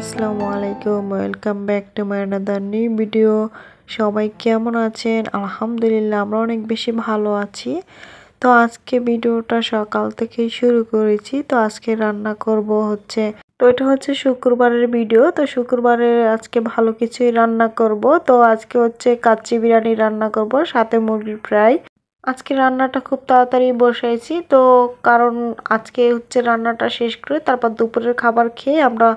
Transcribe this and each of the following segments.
আসসালামু আলাইকুম, welcome back to my another new video. সবাই কেমন আছেন? আলহামদুলিল্লাহ আমরা অনেক বেশি ভালো আছি। তো আজকে ভিডিওটা সকাল থেকেই শুরু করেছি। তো আজকে রান্না করব এটা হচ্ছে শুক্রবারের ভিডিও। তো শুক্রবারে আজকে ভালো কিছুই রান্না করব। তো আজকে কাচ্চি বিরিয়ানি রান্না করব, সাথে মুরগির ফ্রাই। আজকে রান্নাটা খুব তাড়াতাড়ি বসাইছি, তো কারণ আজকে রান্নাটা শেষ করে তারপর দুপুরের খাবার খেয়ে আমরা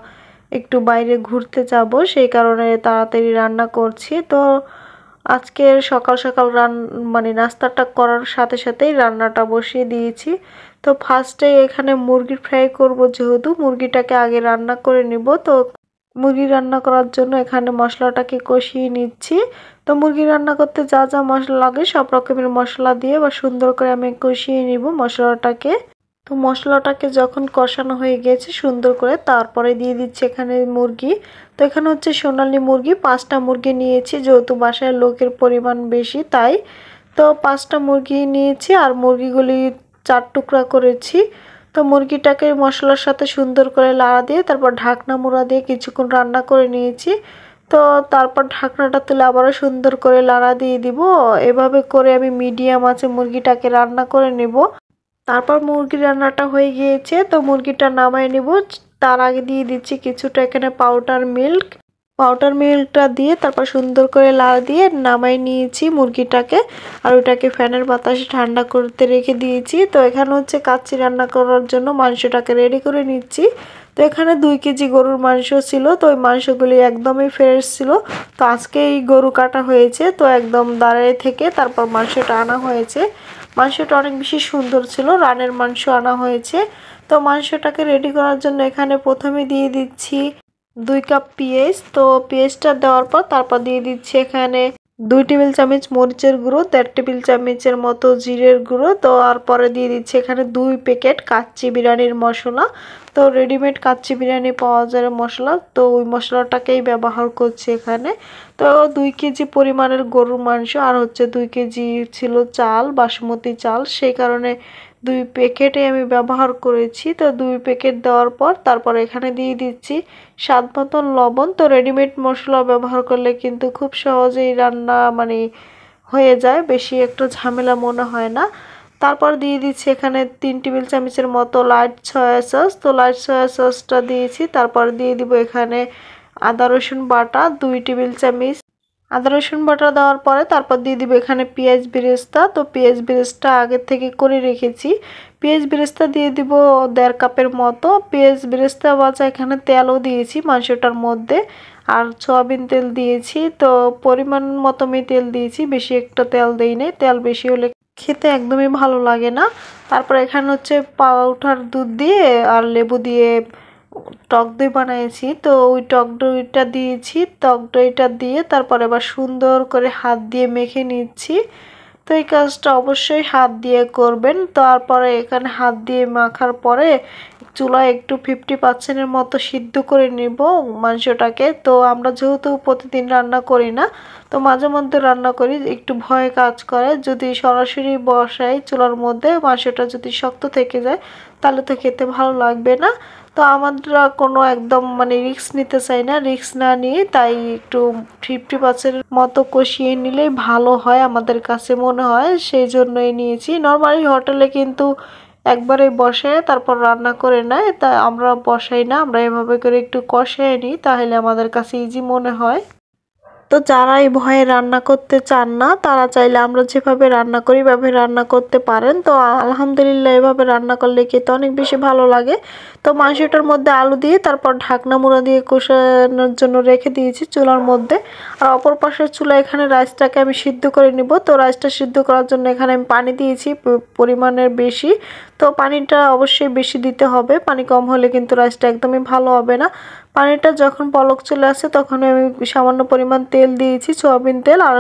একটু বাইরে ঘুরতে যাব, সেই কারণে তাড়াতাড়ি রান্না করছি। তো আজকে সকাল সকাল নাস্তাটা করার সাথে সাথেই রান্নাটা বসিয়ে দিয়েছি। তো ফার্স্টে এখানে মুরগির ফ্রাই করব, যেহেতু মুরগিটাকে আগে রান্না করে নিব। তো মুরগি রান্না করার জন্য এখানে মশলাটাকে কষিয়ে নিচ্ছি। তো মুরগি রান্না করতে যা যা মশলা লাগে সব রকমের মশলা দিয়ে সুন্দর করে আমি কষিয়ে নিব মশলাটাকে। তো মশলাটাকে যখন কষানো হয়ে গেছে সুন্দর করে, তারপরে দিয়ে দিচ্ছি এখানে মুরগি। তো এখানে সোনালী মুরগি 5টা মুরগি নিয়েছি, যেহেতু বাসায় লোকের পরিমাণ বেশি তাই। তো 5টা মুরগি নিয়েছি আর মুরগিগুলি 4 টুকরা করেছি। তো মুরগিটাকে মশলার সাথে সুন্দর করে লাড়া দিয়ে তারপর ঢাকনা মুড়া দিয়ে কিছুক্ষণ রান্না করে নিয়েছি। তো তারপর ঢাকনাটা তুলে আবারও সুন্দর করে লাড়া দিয়ে দিব। এভাবে করে আমি মিডিয়াম আঁচে মুরগিটাকে রান্না করে নেব। তারপর মুরগি রান্নাটা হয়ে গিয়েছে, তো মুরগিটা নামাই নিব। তার আগে দিয়ে দিচ্ছি কিছুটা এখানে পাউডার মিল্কটা দিয়ে তারপর সুন্দর করে লাড়া দিয়ে নামাই নিয়েছি মুরগিটাকে। আর ওটাকে ফ্যানের বাতাসে ঠান্ডা করতে রেখে দিয়েছি। তো এখানে কাচ্চি রান্না করার জন্য মাংসটাকে রেডি করে নিচ্ছি। তো এখানে 2 কেজি গরুর মাংস ছিল। তো ওই মাংসগুলি একদমই ফ্রেশ ছিল। তো আজকে এই গরু কাটা হয়েছে, তো একদম দাঁড়িয়ে থেকে তারপর মাংসটা আনা হয়েছে। মাংসটা অনেক বেশি সুন্দর ছিল, রানের মাংস আনা হয়েছে। তো মাংসটাকে রেডি করার জন্য এখানে প্রথমে দিয়ে দিচ্ছি 2 কাপ পেঁয়াজ। তো পেঁয়াজটা দেওয়ার পর তারপর দিয়ে দিচ্ছি এখানে 2 টেবিল চামচ মরিচের গুঁড়ো, 1.5 টেবিল চামচের মতো জিরের গুঁড়ো। তো আর পরে দিয়ে দিচ্ছি এখানে 2 প্যাকেট কাচ্চি বিরিয়ানির মশলা। তো রেডিমেড কাচ্চি বিরিয়ানি পাওয়া যায় মশলা, তো ওই মশলাটাকেই ব্যবহার করছি এখানে। তো 2 কেজি পরিমাণের গরুর মাংস আর 2 কেজি ছিল চাল, বাসমতি চাল, সেই কারণে 2 প্যাকেটে আমি ব্যবহার করেছি। তো 2 প্যাকেট দেওয়ার পর তারপর এখানে দিয়ে দিচ্ছি স্বাদ মতন লবণ। তো রেডিমেড মশলা ব্যবহার করলে কিন্তু খুব সহজেই রান্না হয়ে যায়, বেশি একটু ঝামেলা মনে হয় না। তারপর দিয়ে দিচ্ছি এখানে 3 টেবিল চামচের মতো লাইট সয়া সস। তো লাইট সয়া সসটা দিয়েছি। তারপর দিয়ে দিব এখানে আদা রসুন বাটা 2 টেবিল চামচ। আদা রসুন বাটা দেওয়ার পরে তারপর দিয়ে দিব এখানে পেঁয়াজ বেরেস্তা। তো পেঁয়াজ বেরেস্তা আগে থেকে করে রেখেছি। পেঁয়াজ বেরেস্তা দিয়ে দিব 1.5 কাপের মতো। পেঁয়াজ বেরেস্তা বাজা এখানে তেলও দিয়েছি মাংসটার মধ্যে, আর সয়াবিন তেল দিয়েছি। তো পরিমাণ মতো আমি তেল দিয়েছি, বেশি একটা তেল দেই নাই, তেল বেশি হলে খেতে একদমই ভালো লাগে না। তারপর এখানে পাউডার দুধ দিয়ে আর লেবু দিয়ে টক দই বানিয়েছি। তো ওই টক দইটা দিয়েছি। টক দইটা দিয়ে তারপর এবার সুন্দর করে হাত দিয়ে মেখে নিচ্ছি। তো এই কাজটা অবশ্যই হাত দিয়ে করবেন। তারপরে এখানে হাত দিয়ে মাখার পরে চুলায় একটু 50% মতো সিদ্ধ করে নিব মাংসটাকে। তো আমরা যেহেতু প্রতিদিন রান্না করি না, তো মাঝে মধ্যে রান্না করি, একটু ভয় কাজ করে। যদি সরাসরি বসাই চুলার মধ্যে, মাংসটা যদি শক্ত থেকে যায় তাহলে তো খেতে ভালো লাগবে না। তো আমরা কোনো একদম রিস্ক নিতে চাই না, রিস্ক না নিয়ে তাই একটু 50% মতো কষিয়ে নিলেই ভালো হয় আমাদের কাছে মনে হয়, সেই জন্যই নিয়েছি। নর্মালি হোটেলে কিন্তু একবারে বসায় তারপর রান্না করে নেয়, তাই আমরা বসাই না, আমরা এভাবে করে একটু কষিয়ে নিই, তাহলে আমাদের কাছে ইজি মনে হয়। তো যারা এই ভয়ে রান্না করতে চান না তারা চাইলে আমরা যেভাবে রান্না করি এভাবে রান্না করতে পারেন। তো আলহামদুলিল্লাহ এভাবে রান্না করলে খেতে অনেক বেশি ভালো লাগে। তো মাংসটার মধ্যে আলু দিয়ে তারপর ঢাকনা মুড়া দিয়ে কষানোর জন্য রেখে দিয়েছি চুলার মধ্যে। আর অপর পাশের চুলা এখানে রাইসটাকে আমি সিদ্ধ করে নিব। তো রাইসটা সিদ্ধ করার জন্য এখানে আমি পানি দিয়েছি পরিমাণের বেশি। তো পানিটা অবশ্যই বেশি দিতে হবে, পানি কম হলে কিন্তু রাইসটা একদমই ভালো হবে না। পানিটা যখন বলক চলে আসে তখন আমি সামান্য পরিমাণ তেল দিয়েছি, সয়াবিন তেল, আর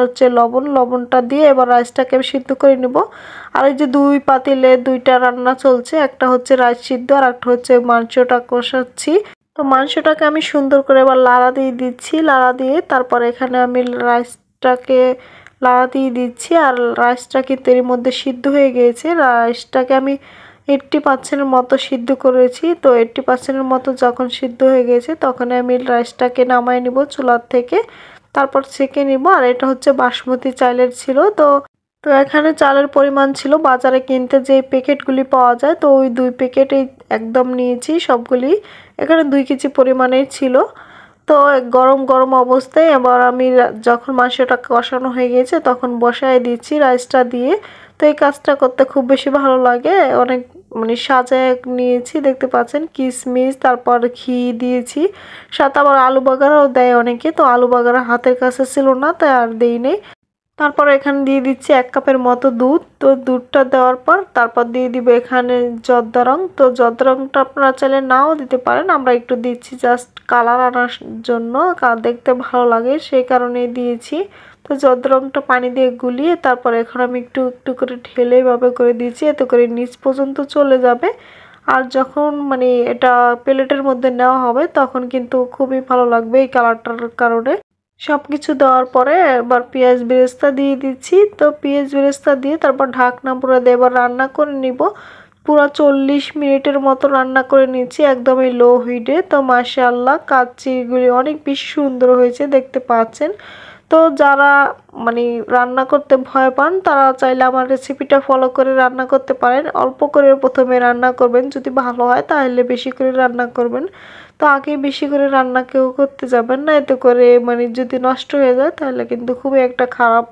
লবণটা দিয়ে এবার রাইসটাকে আমি সিদ্ধ করে নেব। আর এই যে 2 পাতিলে 2টা রান্না চলছে, একটা রাইস সিদ্ধ আর একটা মাংসটা কষাচ্ছি। তো মাংসটাকে আমি সুন্দর করে এবার লাড়া দিয়ে দিচ্ছি, লাড়া দিয়ে তারপর এখানে আমি রাইসটাকে লাড়া দিয়ে দিচ্ছি। আর রাইসটা কিন্তু এর মধ্যে সিদ্ধ হয়ে গিয়েছে। রাইসটাকে আমি 80% মতো সিদ্ধ করেছি। তো 80% মতো যখন সিদ্ধ হয়ে গেছে তখন আমি রাইসটাকে নামায় নিব চুলার থেকে, তারপর ছেঁকে নিব। আর এটা হচ্ছে বাসমতি চালের ছিল। তো তো এখানে চালের পরিমাণ ছিল বাজারে কিনতে যে প্যাকেটগুলি পাওয়া যায়, তো ওই 2 প্যাকেটই একদম নিয়েছি সবগুলি। এখানে 2 কেজি পরিমাণেই ছিল। তো গরম গরম অবস্থায় এবার আমি যখন মাংসটা কষানো হয়ে গেছে তখন বসায় দিচ্ছি রাইসটা দিয়ে। তো এই কাজটা করতে খুব বেশি ভালো লাগে। অনেক মানে সাজায় নিয়েছি, দেখতে পাচ্ছেন কিশমিশ, তারপর ঘি দিয়েছি, সাথে আবার আলু বাগারাও দেয় অনেকে। তো আলু বাগারা হাতের কাছে ছিল না, তাই আর দেই নেই। তারপর এখানে দিয়ে দিচ্ছি 1 কাপের মতো দুধ। তো দুধটা দেওয়ার পর তারপর দিয়ে দিব এখানে জর্দা রং। তো জর্দা রংটা আপনারা চাইলে নাও দিতে পারেন, আমরা একটু দিচ্ছি জাস্ট কালার আনার জন্য, দেখতে ভালো লাগে সেই কারণেই দিয়েছি। তো জর্দা রংটা পানি দিয়ে গুলিয়ে তারপর এখন আমি একটু একটু করে ঢেলে এভাবে করে দিয়েছি, এতে করে নিচ পর্যন্ত চলে যাবে। আর যখন মানে এটা প্লেটের মধ্যে নেওয়া হবে তখন কিন্তু খুবই ভালো লাগবে এই কালারটার কারণে। সবকিছু দেওয়ার পরে এবার পেঁয়াজ বেরেস্তা দিয়ে দিচ্ছি। তো পেঁয়াজ বেরেস্তা দিয়ে তারপর ঢাকনা পুরো দিয়ে এবার রান্না করে নিব। পুরো 40 মিনিটের মতো রান্না করে নিয়েছি একদমই লো হিটে। তো মাশাআল্লাহ কাচ্চিগুলি অনেক বেশি সুন্দর হয়েছে, দেখতে পাচ্ছেন। তো যারা মানে রান্না করতে ভয় পান তারা চাইলে আমার রেসিপিটা ফলো করে রান্না করতে পারেন। অল্প করে প্রথমে রান্না করবেন, যদি ভালো হয় তাহলে বেশি করে রান্না করবেন। তো আগে বেশি করে রান্না কেউ করতে যাবেন না, এতে করে মানে যদি নষ্ট হয়ে যায় তাহলে কিন্তু খুবই একটা খারাপ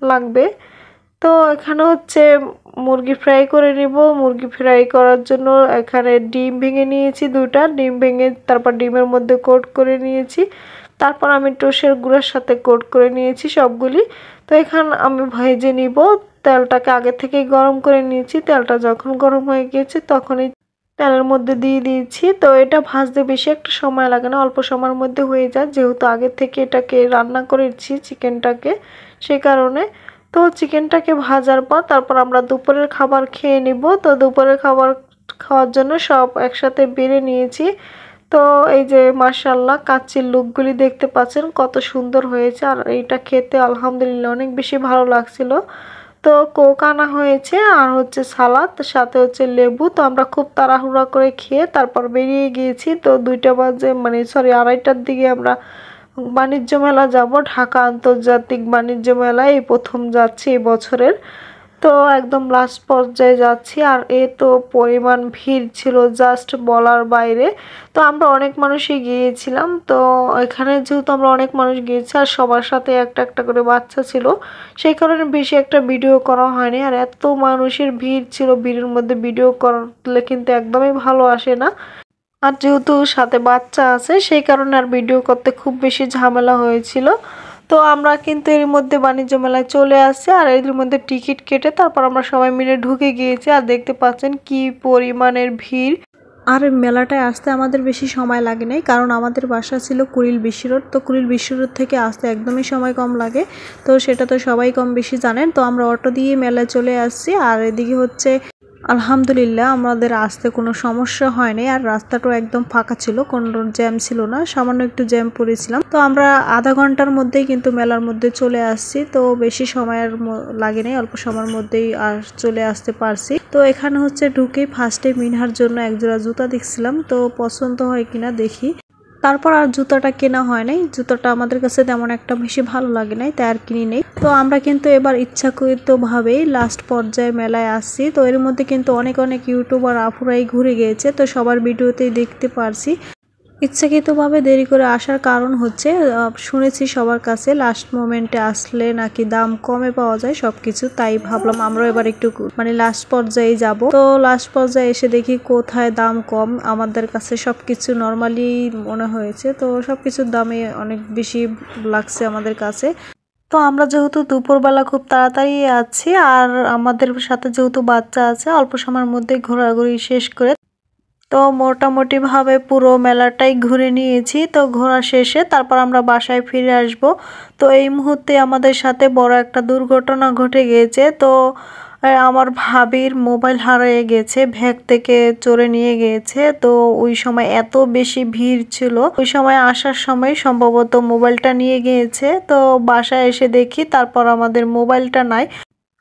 লাগবে। তো এখানে হচ্ছে মুরগি ফ্রাই করে নিব। মুরগি ফ্রাই করার জন্য এখানে ডিম ভেঙে নিয়েছি 2টা। ডিম ভেঙে তারপর ডিমের মধ্যে কোট করে নিয়েছি। তারপর আমি টোস্টের গুঁড়ার সাথে কোট করে নিয়েছি সবগুলি। তো এখানে আমি ভেজে নিব। তেলটাকে আগে থেকেই গরম করে নিয়েছি। তেলটা যখন গরম হয়ে গিয়েছে তখনই তেলের মধ্যে দিয়ে দিয়েছি। তো এটা ভাজতে বেশি একটা সময় লাগে না, অল্প সময়ের মধ্যে হয়ে যায়, যেহেতু আগে থেকে এটাকে রান্না করেছি চিকেনটাকে, সেই কারণে। তো চিকেনটাকে ভাজার পর তারপর আমরা দুপুরের খাবার খেয়ে নিব। তো দুপুরের খাবার খাওয়ার জন্য সব একসাথে বেড়ে নিয়েছি। তো এই যে মাশাআল্লাহ কাচ্চির লুকগুলি দেখতে পাচ্ছেন কত সুন্দর হয়েছে। আর এইটা খেতে আলহামদুলিল্লাহ অনেক বেশি ভালো লাগছিল। তো কোক আনা হয়েছে আর হচ্ছে সালাদ, সাথে হচ্ছে লেবু। তো আমরা খুব তাড়াহুড়া করে খেয়ে তারপর বেরিয়ে গিয়েছি। তো 2টা বাজে মানে সরি 2:30টার দিকে আমরা বাণিজ্য মেলা যাব, ঢাকা আন্তর্জাতিক বাণিজ্য মেলায় এই প্রথম যাচ্ছি এই বছরের। তো একদম লাস্ট পর্যায়ে যাচ্ছি। আর তো পরিমাণ ভিড় ছিল জাস্ট বলার বাইরে। তো আমরা অনেক মানুষই গিয়েছিলাম। তো এখানে যেহেতু আমরা অনেক মানুষ গিয়েছি আর সবার সাথে একটা একটা করে বাচ্চা ছিল, সেই কারণে বেশি একটা ভিডিও করা হয়নি। আর এত মানুষের ভিড় ছিল, ভিড়ের মধ্যে ভিডিও করলে কিন্তু একদমই ভালো আসে না। আর যেহেতু সাথে বাচ্চা আছে সেই কারণে আর ভিডিও করতে খুব বেশি ঝামেলা হয়েছিল। তো আমরা কিন্তু এর মধ্যে বাণিজ্য মেলায় চলে আসছি আর এর মধ্যে টিকিট কেটে তারপর আমরা সবাই মিলে ঢুকে গিয়েছি। আর দেখতে পাচ্ছেন কি পরিমাণের ভিড়। আর মেলাটায় আসতে আমাদের বেশি সময় লাগে নাই, কারণ আমাদের বাসা ছিল কুড়িল বিশ্ব রোড। তো কুড়িল বিশ্ব রোড থেকে আসতে একদমই সময় কম লাগে, তো সেটা তো সবাই কম বেশি জানেন। তো আমরা অটো দিয়ে মেলায় চলে আসছি। আর এদিকে হচ্ছে আলহামদুলিল্লাহ আমাদের আসতে কোনো সমস্যা হয়নি। আর রাস্তাটাও একদম ফাঁকা ছিল, কোনো জ্যাম ছিল না, সামান্য একটু জ্যাম পড়েছিলাম। তো আমরা আধা ঘন্টার মধ্যেই কিন্তু মেলার মধ্যে চলে আসছি। তো বেশি সময়ের লাগে নাই, অল্প সময়ের মধ্যেই চলে আসতে পারছি। তো এখানে হচ্ছে ঢুকে ফার্স্টে মিনহার জন্য একজোড়া জুতা দেখছিলাম, তো পছন্দ হয় কিনা দেখি। তারপর আর জুতাটা কেনা হয় নাই, জুতাটা আমাদের কাছে তেমন একটা বেশি ভালো লাগে নাই, তাই আর কিনি নেই। তো আমরা কিন্তু এবার ইচ্ছাকৃতভাবেই লাস্ট পর্যায়ে মেলায় আসছি। তো এর মধ্যে কিন্তু অনেক অনেক ইউটিউবার আপুরাই ঘুরে গিয়েছে, তো সবার ভিডিওতেই দেখতে পারছি। ইচ্ছাকৃতভাবে দেরি করে আসার কারণ হচ্ছে শুনেছি সবার কাছে লাস্ট মোমেন্টে আসলে নাকি দাম কমে পাওয়া যায় সবকিছু, তাই ভাবলাম আমরাও এবার একটু মানে লাস্ট পর্যায়ে যাব। তো লাস্ট পর্যায়ে এসে দেখি কোথায় দাম কম, আমাদের কাছে সবকিছু নর্মালি মনে হয়েছে। তো সবকিছুর দামে অনেক বেশি লাগছে আমাদের কাছে। তো আমরা যেহেতু দুপুরবেলা খুব তাড়াতাড়ি আছি আর আমাদের সাথে যেহেতু বাচ্চা আছে, অল্প সময়ের মধ্যে ঘোরাঘুরি শেষ করে তো মোটামুটি ভাবে পুরো মেলাটাই ঘুরে নিয়েছি। তো ঘোরা শেষে তারপর আমরা বাসায় ফিরে আসব। তো এই মুহূর্তে আমাদের সাথে বড় একটা দুর্ঘটনা ঘটে গিয়েছে। তো আমার ভাবির মোবাইল হারিয়ে গেছে, ব্যাগ থেকে চোরে নিয়ে গিয়েছে। তো ওই সময় এত বেশি ভিড় ছিল, ওই সময় আসার সময় সম্ভবত মোবাইলটা নিয়ে গিয়েছে। তো বাসায় এসে দেখি তারপর আমাদের মোবাইলটা নাই।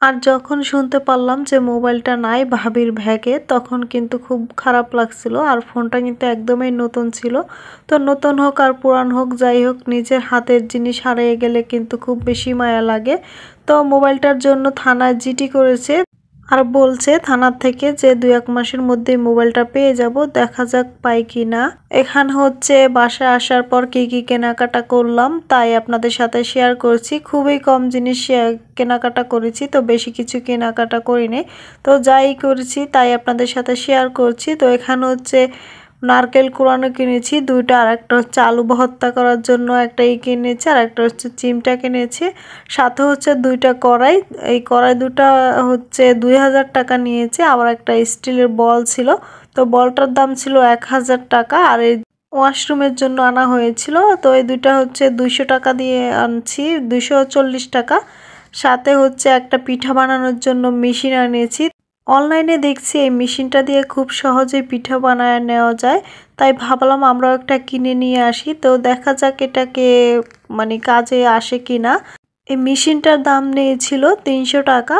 আর যখন শুনতে পারলাম যে মোবাইলটা নাই ভাবির ব্যাগে, তখন কিন্তু খুব খারাপ লাগছিল। আর ফোনটা কিন্তু একদমই নতুন ছিল। তো নতুন হোক আর পুরান হোক, যাই হোক, নিজের হাতের জিনিস হারিয়ে গেলে কিন্তু খুব বেশি মায়া লাগে। তো মোবাইলটার জন্য থানায় জিডি করেছে আর বলছে থানার থেকে যে 2-1 মাসের মধ্যে মোবাইলটা পেয়ে যাব, দেখা যাক পাই কি না। এখানে হচ্ছে বাসায় আসার পর কি কি কেনাকাটা করলাম তাই আপনাদের সাথে শেয়ার করছি। খুবই কম জিনিস কেনাকাটা করেছি, তো বেশি কিছু কেনাকাটা করিনি। তো যাই করেছি তাই আপনাদের সাথে শেয়ার করছি। তো এখানে হচ্ছে নারকেল কুড়ানো কিনেছি 2টা, আর একটা হচ্ছে আলু ভর্তা করার জন্য একটা কিনেছি, আর একটা হচ্ছে চিমটা কিনেছি। সাথে হচ্ছে 2টা কড়াই, এই কড়াই 2টা হচ্ছে 2000 টাকা নিয়েছে। আবার একটা স্টিলের বল ছিল, তো বলটার দাম ছিল 1000 টাকা। আর এই ওয়াশরুমের জন্য আনা হয়েছিল, তো এই 2টা হচ্ছে 200 টাকা দিয়ে আনছি, 240 টাকা। সাথে হচ্ছে একটা পিঠা বানানোর জন্য মেশিন আনিয়েছি। অনলাইনে দেখছি এই মেশিনটা দিয়ে খুব সহজে পিঠা বানায় নেওয়া যায়, তাই ভাবলাম আমরাও একটা কিনে নিয়ে আসি। তো দেখা যাক এটাকে কাজে আসে কিনা। এই মেশিনটার দাম নিয়েছিল 300 টাকা।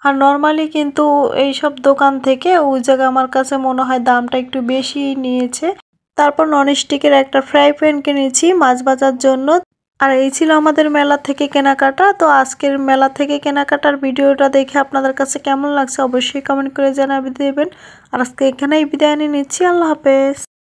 আর নর্মালি কিন্তু এইসব দোকান থেকে ওই জায়গায় আমার কাছে মনে হয় দামটা একটু বেশি নিয়েছে। তারপর ননস্টিকের একটা ফ্রাই প্যান কিনেছি মাছ ভাজার জন্য। আর এই ছিল আমাদের মেলা থেকে কেনাকাটা। তো আজকের মেলা থেকে কেনাকাটার ভিডিওটা দেখে আপনাদের কাছে কেমন লাগছে অবশ্যই কমেন্ট করে জানাবে দেবেন। আর আজকে এখানেই বিদায় নিয়ে নিচ্ছি। আল্লাহ হাফেজ।